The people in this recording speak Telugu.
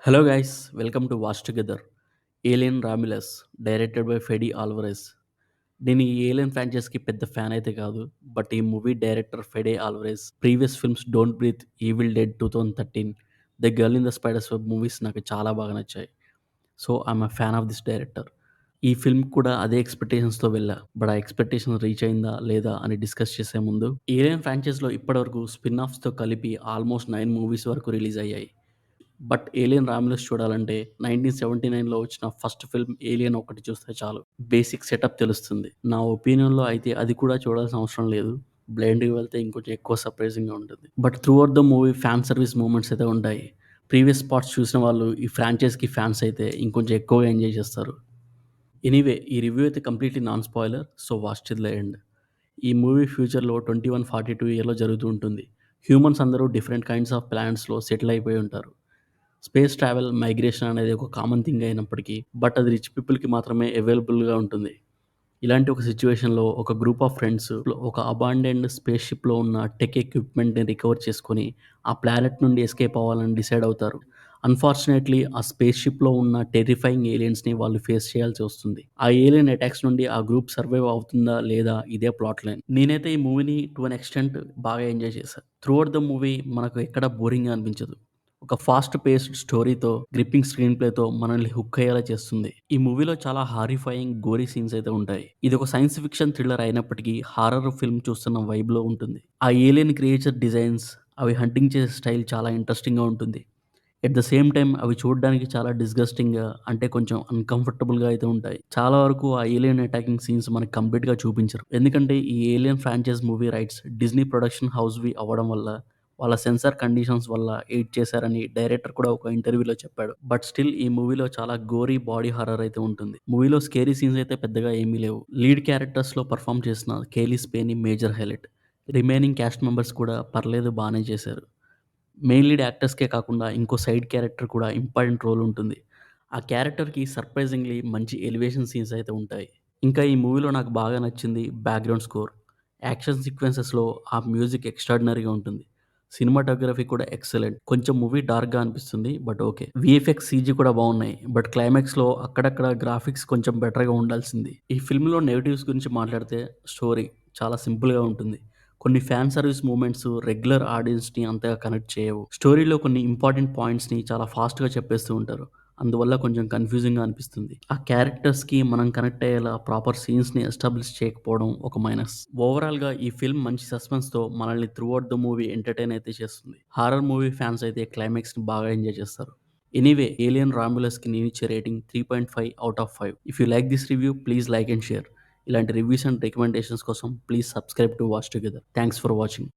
Hello guys, welcome to watch together. Alien Romulus directed by Fede Alvarez. నేను ఈ ఏలియన్ ఫ్రాంచైజ్కి పెద్ద ఫ్యాన్ అయితే కాదు. బట్ ఈ movie director Fede Alvarez previous films Don't Breathe, Evil Dead 2013, the Girl in the Spider's Web movies నాకు చాలా బాగా నచ్చాయి. So I'm a fan of this director. ఈ ఫిల్మ్ కూడా అదే ఎక్స్పెక్టేషన్స్తో వెళ్ళా. బట్ ఆ ఎక్స్పెక్టేషన్ రీచ్ అయిందా లేదా అని డిస్కస్ చేసే ముందు, ఏలియన్ ఫ్రాంచైజ్లో ఇప్పటివరకు స్పిన్ ఆఫ్స్తో కలిపి ఆల్మోస్ట్ 9 మూవీస్ వరకు రిలీజ్ అయ్యాయి. బట్ 'ఏలియన్ రామిలస్' చూడాలంటే 1979లో వచ్చిన ఫస్ట్ ఫిల్మ్ 'ఏలియన్' ఒకటి చూస్తే చాలు. బేసిక్ సెటప్ తెలుస్తుంది. నా ఒపీనియన్‌లో అయితే అది కూడా చూడాల్సిన అవసరం లేదు. బ్లైండ్‌గా వెళ్తే ఇంకొంచెం ఎక్కువ సర్ప్రైజింగ్‌గా ఉంటుంది. But throughout the movie fan service moments అయితే ఉంటాయి. ప్రీవియస్ పార్ట్స్ చూసిన వాళ్ళు ఈ ఫ్రాంచైజ్‌కి ఫ్యాన్స్ అయితే ఇంకొంచెం ఎక్కువగా ఎంజాయ్ చేస్తారు. ఎనీవే, ఈ రివ్యూ అయితే completely non spoiler, so watch till the end. ఈ మూవీ ఫ్యూచర్‌లో 2142 ఇయర్‌లో జరుగుతూ ఉంటుంది. హ్యూమన్స్ అందరూ డిఫరెంట్ కైండ్స్ ఆఫ్ ప్లానెట్స్‌లో సెటిల్ అయిపోయి ఉంటారు. స్పేస్ ట్రావెల్, మైగ్రేషన్ అనేది ఒక కామన్ థింగ్ అయినప్పటికీ, బట్ అది రిచ్ పీపుల్‌కి మాత్రమే అవైలబుల్‌గా ఉంటుంది. ఇలాంటి ఒక సిట్యుయేషన్‌లో ఒక గ్రూప్ ఆఫ్ ఫ్రెండ్స్ ఒక అబాండెన్డ్ స్పేస్ షిప్‌లో ఉన్న టెక్ ఎక్విప్‌మెంట్‌ని రికవర్ చేసుకొని, ఆ ప్లానెట్ నుండి ఎస్కేప్ అవ్వాలని డిసైడ్ అవుతారు. అన్‌ఫార్చునేట్‌లీ ఆ స్పేస్ షిప్‌లో ఉన్న టెర్రిఫైయింగ్ ఏలియన్స్‌ని వాళ్ళు ఫేస్ చేయాల్సి వస్తుంది. ఆ ఏలియన్ అటాక్స్ నుండి ఆ గ్రూప్ సర్వైవ్ అవుతుందా లేదా, ఇదే ప్లాట్ లైన్. నేనైతే ఈ మూవీని టు అన్ ఎక్స్‌టెంట్ బాగా ఎంజాయ్ చేశా. త్రూ ఔట్ ద మూవీ మనకు ఎక్కడ బోరింగ్‌గా అనిపించదు. ఒక ఫాస్ట్ పేస్డ్ స్టోరీతో, గ్రిప్పింగ్ స్క్రీన్ ప్లేతో మనల్ని హుక్ అయ్యేలా చేస్తుంది. ఈ మూవీలో చాలా హారిఫైయింగ్, గోరీ సీన్స్ అయితే ఉంటాయి. ఇది ఒక సైన్స్ ఫిక్షన్ థ్రిల్లర్ అయినప్పటికీ హారర్ ఫిల్మ్ చూస్తున్న వైబ్‌లో ఉంటుంది. ఆ ఏలియన్ క్రియేచర్ డిజైన్స్, అవి హంటింగ్ చేసే స్టైల్ చాలా ఇంట్రెస్టింగ్‌గా ఉంటుంది. ఎట్ ద సేమ్ టైమ్ అవి చూడడానికి చాలా డిస్‌గస్టింగ్‌గా, అంటే కొంచెం అన్‌కంఫర్టబుల్‌గా అయితే ఉంటాయి. చాలా వరకు ఆ ఏలియన్ అటాకింగ్ సీన్స్ మనకు కంప్లీట్‌గా చూపించరు. ఎందుకంటే ఈ Alien franchise movie rights Disney production హౌస్‌వి అవ్వడం వల్ల, వాళ్ళ సెన్సార్ కండిషన్స్ వల్ల ఎడిట్ చేశారని డైరెక్టర్ కూడా ఒక ఇంటర్వ్యూలో చెప్పాడు. బట్ స్టిల్ ఈ మూవీలో చాలా గోరీ బాడీ హారర్ అయితే ఉంటుంది. మూవీలో స్కేరీ సీన్స్ అయితే పెద్దగా ఏమీ లేవు. లీడ్ క్యారెక్టర్స్‌లో పర్ఫార్మ్ చేసిన Cailee Spaeny major highlight. Remaining cast members కూడా పర్లేదు, బానే చేశారు. మెయిన్ లీడ్ యాక్టర్స్‌కే కాకుండా ఇంకో సైడ్ క్యారెక్టర్ కూడా ఇంపార్టెంట్ రోల్ ఉంటుంది. ఆ క్యారెక్టర్‌కి సర్ప్రైజింగ్‌లీ మంచి ఎలివేషన్ సీన్స్ అయితే ఉంటాయి. ఇంకా ఈ మూవీలో నాకు బాగా నచ్చింది బ్యాక్‌గ్రౌండ్ స్కోర్. యాక్షన్ సీక్వెన్సెస్‌లో ఆ మ్యూజిక్ ఎక్స్‌ట్రార్డినరీగా ఉంటుంది. సినిమాటోగ్రఫీ కూడా ఎక్సలెంట్. కొంచెం మూవీ డార్క్‌గా అనిపిస్తుంది, బట్ ఓకే. వీఎఫ్ఎక్స్, సీజీ కూడా బాగున్నాయి. బట్ క్లైమాక్స్‌లో అక్కడక్కడ గ్రాఫిక్స్ కొంచెం బెటర్‌గా ఉండాల్సింది. ఈ ఫిల్మ్‌లో నెగెటివ్స్ గురించి మాట్లాడితే, స్టోరీ చాలా సింపుల్‌గా ఉంటుంది. కొన్ని ఫ్యాన్ సర్వీస్ మూమెంట్స్ రెగ్యులర్ ఆడియన్స్‌ని అంతగా కనెక్ట్ చేయవు. స్టోరీలో కొన్ని ఇంపార్టెంట్ పాయింట్స్‌ని చాలా ఫాస్ట్‌గా చెప్పేస్తూ ఉంటారు. అందువల్ల కొంచెం కన్‌ఫ్యూజింగ్‌గా అనిపిస్తుంది. ఆ క్యారెక్టర్స్‌కి మనం కనెక్ట్ అయ్యేలా ప్రాపర్ సీన్స్‌ని ఎస్టాబ్లిష్ చేయకపోవడం ఒక మైనస్. ఓవరాల్‌గా ఈ ఫిల్మ్ మంచి సస్పెన్స్‌తో మనల్ని through out the movie entertain అయితే చేస్తుంది. హారర్ మూవీ ఫ్యాన్స్ అయితే క్లైమాక్స్‌ని బాగా ఎంజాయ్ చేస్తారు. ఎనీవే, ఏలియన్ రామ్యులస్‌కి నేనిచ్చే rating 3.5 out of 5. If you like this review, please like and share. ఇలాంటి రివ్యూస్ అండ్ రికమెండేషన్స్ కోసం please subscribe to watch together. Thanks for watching.